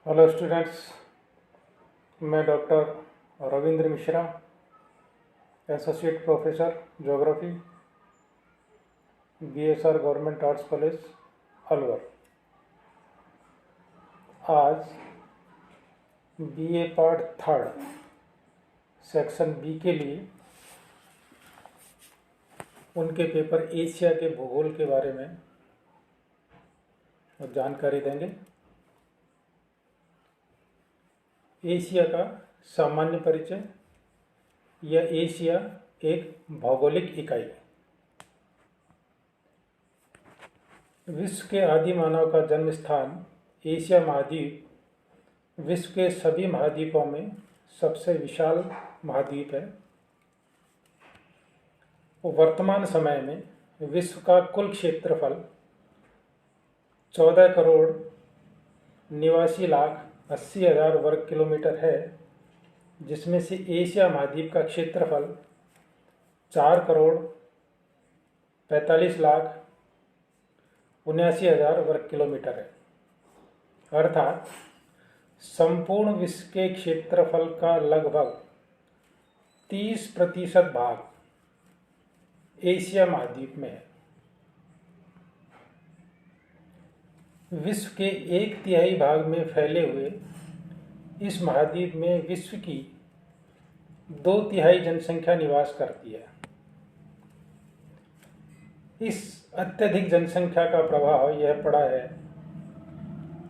Hello students, मैं doctor Ravindra Mishra, associate professor geography, BSR government arts college Alwar. आज BA part third section B के लिए उनके पेपर एशिया के भूगोल के बारे में जानकारी देंगे। एशिया का सामान्य परिचय या एशिया एक भौगोलिक इकाई। विश्व के आदि मानव का जन्म स्थान एशिया महाद्वीप विश्व के सभी महाद्वीपों में सबसे विशाल महाद्वीप है। वर्तमान समय में विश्व का कुल क्षेत्रफल 14 करोड़ 89,80,000 वर्ग किलोमीटर है, जिसमें से एशिया महाद्वीप का क्षेत्रफल 4 करोड़ 45,79,000 वर्ग किलोमीटर है। अर्थात संपूर्ण विश्व के क्षेत्रफल का लगभग 30% भाग एशिया महाद्वीप में है। विश्व के 1/3 भाग में फैले हुए इस महाद्वीप में विश्व की 2/3 जनसंख्या निवास करती है। इस अत्यधिक जनसंख्या का प्रभाव यह पड़ा है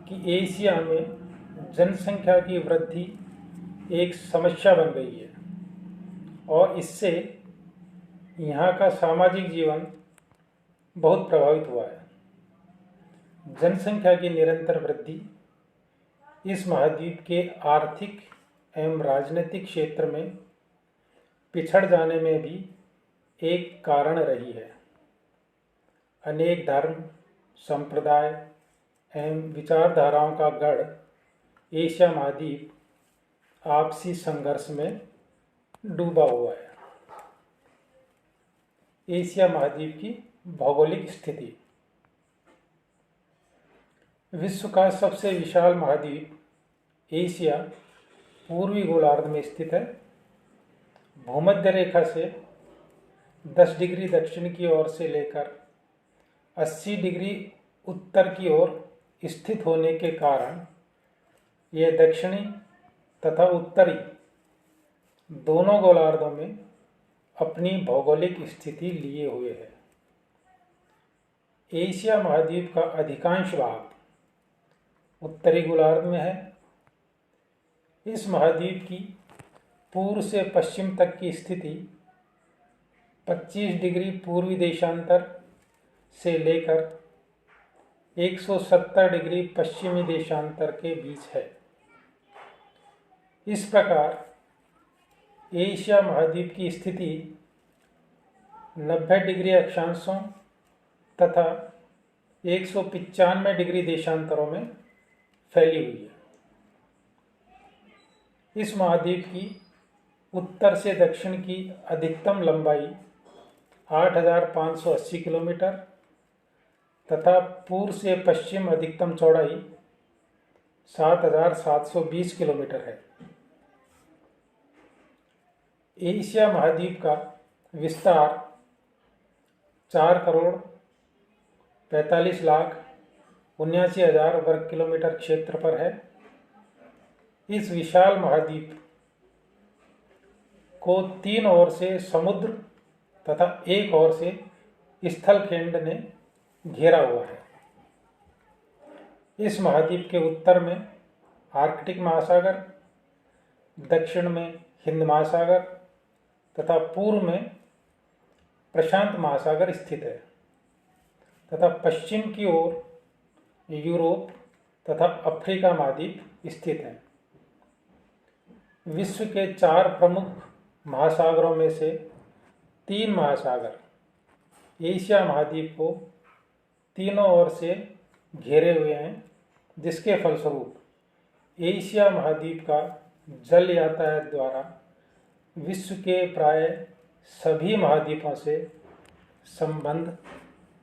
कि एशिया में जनसंख्या की वृद्धि एक समस्या बन गई है और इससे यहाँ का सामाजिक जीवन बहुत प्रभावित हुआ है। जनसंख्या की निरंतर वृद्धि इस महाद्वीप के आर्थिक एवं राजनीतिक क्षेत्र में पिछड़ जाने में भी एक कारण रही है। अनेक धर्म, संप्रदाय एवं विचारधाराओं का गढ़ एशिया महाद्वीप आपसी संघर्ष में डूबा हुआ है। एशिया महाद्वीप की भौगोलिक स्थिति। विश्व का सबसे विशाल महाद्वीप एशिया पूर्वी गोलार्ध में स्थित है। भूमध्य रेखा से 10 डिग्री दक्षिण की ओर से लेकर 80 डिग्री उत्तर की ओर स्थित होने के कारण यह दक्षिणी तथा उत्तरी दोनों गोलार्धों में अपनी भौगोलिक स्थिति लिए हुए है। एशिया महाद्वीप का अधिकांश भाग उत्तरी गोलार्ध में है। इस महाद्वीप की पूर्व से पश्चिम तक की स्थिति 25 डिग्री पूर्वी देशांतर से लेकर 170 डिग्री पश्चिमी देशांतर के बीच है। इस प्रकार एशिया महाद्वीप की स्थिति 90 डिग्री अक्षांशों तथा 195 डिग्री देशांतरों में फैली हुई है। इस महाद्वीप की उत्तर से दक्षिण की अधिकतम लंबाई 8,580 किलोमीटर तथा पूर्व से पश्चिम अधिकतम चौड़ाई 7,720 किलोमीटर है। एशिया महाद्वीप का विस्तार 4 करोड़ 45,79,000 वर्ग किलोमीटर क्षेत्र पर है। इस विशाल महाद्वीप को 3 ओर से समुद्र तथा एक ओर से स्थलखंड ने घेरा हुआ है। इस महाद्वीप के उत्तर में आर्कटिक महासागर, दक्षिण में हिंद महासागर तथा पूर्व में प्रशांत महासागर स्थित है तथा पश्चिम की ओर यूरोप तथा अफ्रीका महाद्वीप स्थित है। विश्व के 4 प्रमुख महासागरों में से 3 महासागर एशिया महाद्वीप को तीनों ओर से घेरे हुए हैं, जिसके फलस्वरूप एशिया महाद्वीप का जल यातायात द्वारा विश्व के प्राय सभी महाद्वीपों से संबंध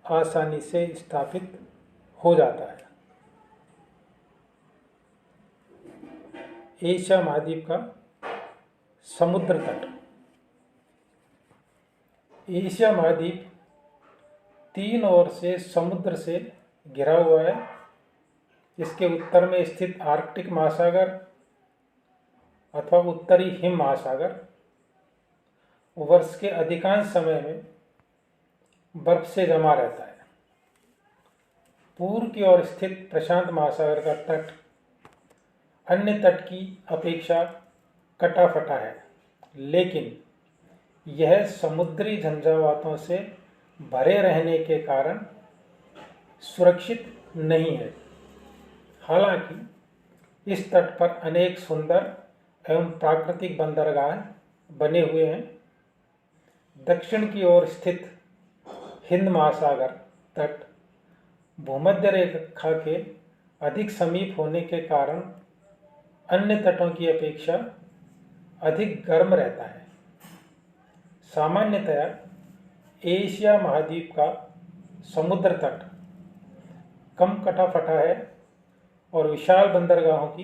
आसानी से स्थापित हो जाता है। एशिया महाद्वीप का समुद्र तट। एशिया महाद्वीप 3 ओर से समुद्र से घिरा हुआ है। इसके उत्तर में स्थित आर्कटिक महासागर अथवा उत्तरी हिम महासागर वर्ष के अधिकांश समय में बर्फ से जमा रहता है। पूर्व की ओर स्थित प्रशांत महासागर का तट अन्य तट की अपेक्षा कटा फटा है, लेकिन यह समुद्री झंझावातों से भरे रहने के कारण सुरक्षित नहीं है। हालांकि इस तट पर अनेक सुंदर एवं प्राकृतिक बंदरगाह बने हुए हैं। दक्षिण की ओर स्थित हिंद महासागर तट भूमध्य रेखा के अधिक समीप होने के कारण अन्य तटों की अपेक्षा अधिक गर्म रहता है। सामान्यतया एशिया महाद्वीप का समुद्र तट कम कटा फटा है और विशाल बंदरगाहों की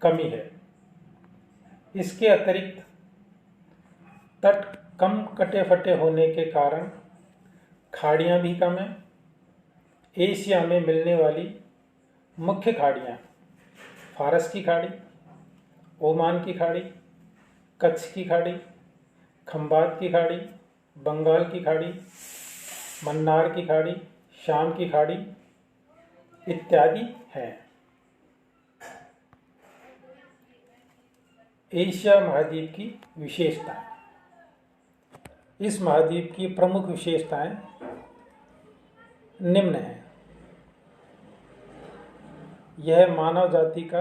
कमी है। इसके अतिरिक्त तट कम कटे फटे होने के कारण खाड़ियाँ भी कम हैं। एशिया में मिलने वाली मुख्य खाड़ियाँ फारस की खाड़ी, ओमान की खाड़ी, कच्छ की खाड़ी, खंबात की खाड़ी, बंगाल की खाड़ी, मन्नार की खाड़ी, शाम की खाड़ी इत्यादि हैं। एशिया महाद्वीप की विशेषताएं। इस महाद्वीप की प्रमुख विशेषताएं निम्न हैं। यह मानव जाति का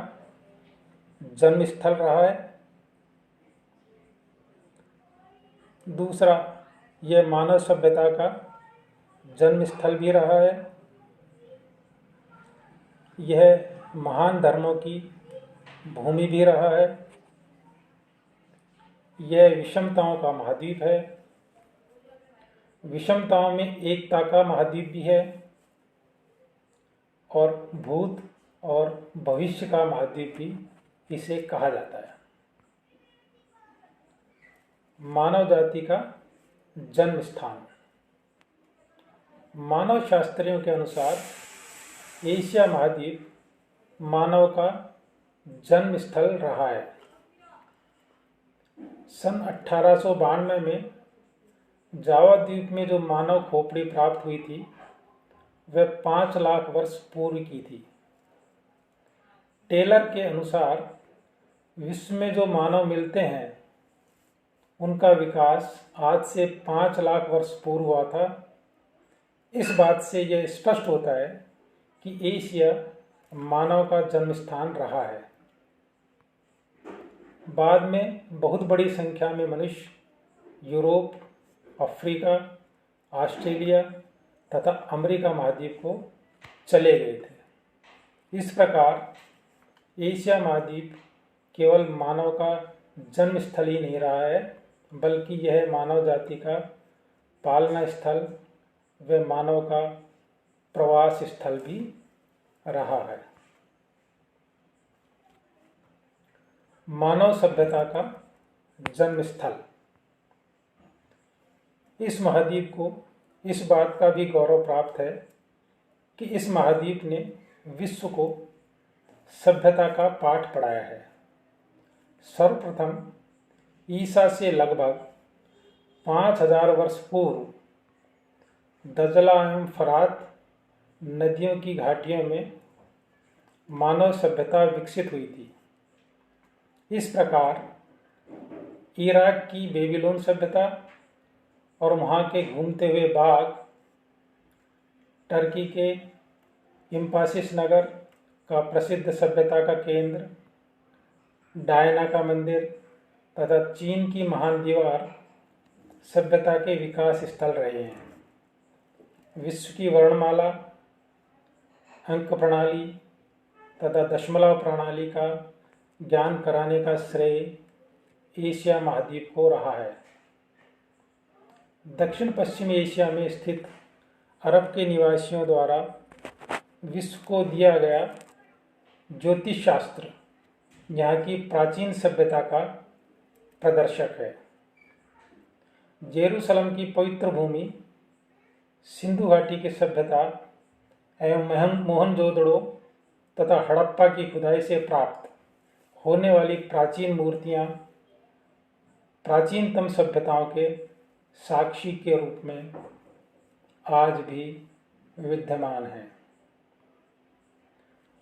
जन्म स्थल रहा है। दूसरा, यह मानव सभ्यता का जन्म स्थल भी रहा है। यह महान धर्मों की भूमि भी रहा है। यह विषमताओं का महाद्वीप है। विषमताओं में एकता का महाद्वीप भी है और भूत और भविष्य का महाद्वीप भी इसे कहा जाता है। मानव जाति का जन्म स्थान। मानव शास्त्रियों के अनुसार एशिया महाद्वीप मानव का जन्म स्थल रहा है। सन 1892 में जावा द्वीप में जो मानव खोपड़ी प्राप्त हुई थी वह 5 लाख वर्ष पूर्व की थी। टेलर के अनुसार विश्व में जो मानव मिलते हैं उनका विकास आज से 5 लाख वर्ष पूर्व हुआ था। इस बात से यह स्पष्ट होता है कि एशिया मानव का जन्म स्थान रहा है। बाद में बहुत बड़ी संख्या में मनुष्य यूरोप, अफ्रीका, ऑस्ट्रेलिया तथा अमेरिका महाद्वीप को चले गए थे। इस प्रकार एशिया महाद्वीप केवल मानव का जन्म स्थल ही नहीं रहा है, बल्कि यह मानव जाति का पालना स्थल व मानव का प्रवास स्थल भी रहा है। मानव सभ्यता का जन्म स्थल। इस महाद्वीप को इस बात का भी गौरव प्राप्त है कि इस महाद्वीप ने विश्व को सभ्यता का पाठ पढ़ाया है। सर्वप्रथम ईसा से लगभग 5000 वर्ष पूर्व दजला एवं फरात नदियों की घाटियों में मानव सभ्यता विकसित हुई थी। इस प्रकार इराक की बेबीलोन सभ्यता और वहाँ के घूमते हुए बाघ, टर्की के इम्फासिस नगर का प्रसिद्ध सभ्यता का केंद्र, डायना का मंदिर तथा चीन की महान दीवार सभ्यता के विकास स्थल रहे हैं। विश्व की वर्णमाला, अंक प्रणाली तथा दशमलव प्रणाली का ज्ञान कराने का श्रेय एशिया महाद्वीप को रहा है। दक्षिण पश्चिमी एशिया में स्थित अरब के निवासियों द्वारा विश्व को दिया गया ज्योतिष शास्त्र यहाँ की प्राचीन सभ्यता का प्रदर्शक है। जेरूसलम की पवित्र भूमि सिंधु घाटी की सभ्यता एवं मोहनजोदड़ो तथा हड़प्पा की खुदाई से प्राप्त होने वाली प्राचीन मूर्तियाँ प्राचीनतम सभ्यताओं के साक्षी के रूप में आज भी विद्यमान है।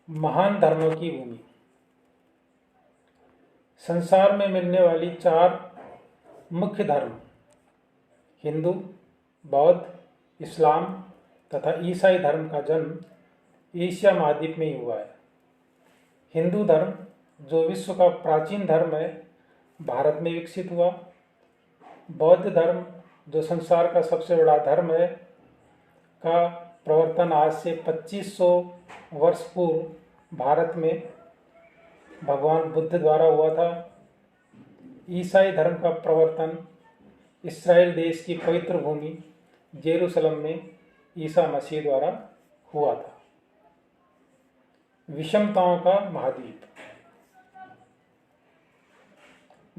महान धर्मों की भूमि। संसार में मिलने वाली 4 मुख्य धर्म हिंदू, बौद्ध, इस्लाम तथा ईसाई धर्म का जन्म एशिया महाद्वीप में ही हुआ है। हिंदू धर्म, जो विश्व का प्राचीन धर्म है, भारत में विकसित हुआ। बौद्ध धर्म, जो संसार का सबसे बड़ा धर्म है, का प्रवर्तन आज से 2500 वर्ष पूर्व भारत में भगवान बुद्ध द्वारा हुआ था। ईसाई धर्म का प्रवर्तन इस्राएल देश की पवित्र भूमि जेरूसलम में ईसा मसीह द्वारा हुआ था। विषमताओं का महाद्वीप।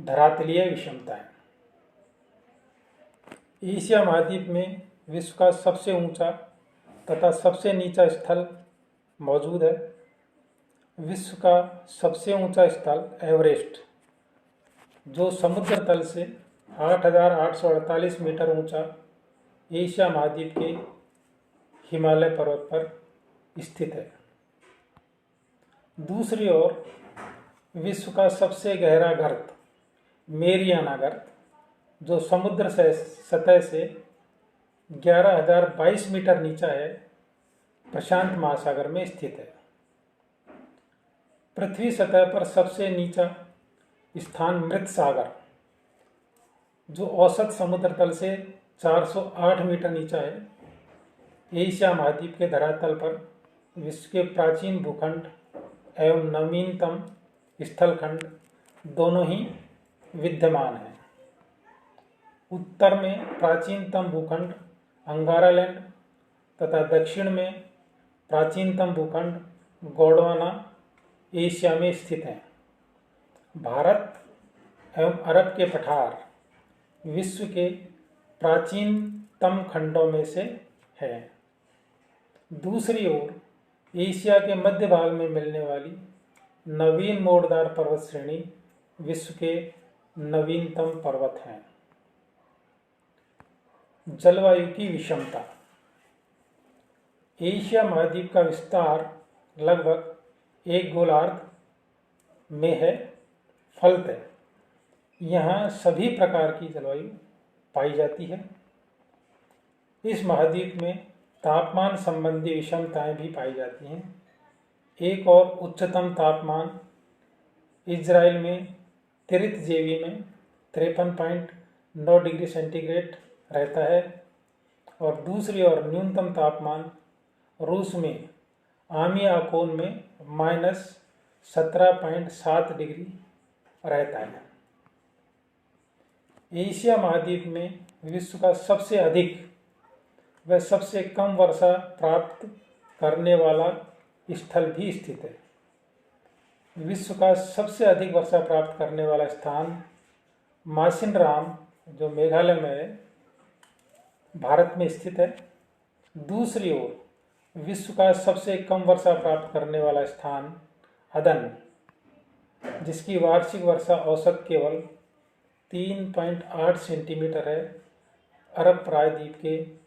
धरातलीय विषमताएं। एशिया महाद्वीप में विश्व का सबसे ऊंचा तथा सबसे नीचा स्थल मौजूद है। विश्व का सबसे ऊंचा स्थल एवरेस्ट, जो समुद्र तल से 8,848 मीटर ऊंचा एशिया महाद्वीप के हिमालय पर्वत पर स्थित है। दूसरी ओर विश्व का सबसे गहरा गर्त मेरियाना गर्त, जो समुद्र से सतह से 11,022 मीटर नीचा है, प्रशांत महासागर में स्थित है। पृथ्वी सतह पर सबसे नीचा स्थान मृत सागर, जो औसत समुद्र तल से 408 मीटर नीचा है, एशिया महाद्वीप के धरातल पर विश्व के प्राचीन भूखंड एवं नवीनतम स्थलखंड दोनों ही विद्यमान हैं। उत्तर में प्राचीनतम भूखंड अंगारालैंड तथा दक्षिण में प्राचीनतम भूखंड गोंडवाना एशिया में स्थित हैं। भारत एवं अरब के पठार विश्व के प्राचीनतम खंडों में से है। दूसरी ओर एशिया के मध्य भाग में मिलने वाली नवीन मोड़दार पर्वत श्रेणी विश्व के नवीनतम पर्वत हैं। जलवायु की विषमता। एशिया महाद्वीप का विस्तार लगभग एक गोलार्ध में है, फलतः यहाँ सभी प्रकार की जलवायु पाई जाती है। इस महाद्वीप में तापमान संबंधी विषमताएं भी पाई जाती हैं। एक और उच्चतम तापमान इजराइल में तिरित-जेवी में 53.9 डिग्री सेंटीग्रेड रहता है और दूसरी ओर न्यूनतम तापमान रूस में आमियाकोन में -17.7 डिग्री रहता है। एशिया महाद्वीप में विश्व का सबसे अधिक व सबसे कम वर्षा प्राप्त करने वाला स्थल भी स्थित है। विश्व का सबसे अधिक वर्षा प्राप्त करने वाला स्थान मासिनराम, जो मेघालय में है, भारत में स्थित है। दूसरी ओर विश्व का सबसे कम वर्षा प्राप्त करने वाला स्थान अदन, जिसकी वार्षिक वर्षा औसत केवल 3.8 सेंटीमीटर है, अरब प्रायद्वीप के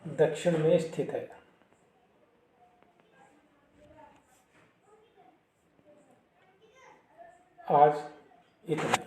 दक्षिण में स्थित है। आज इतना।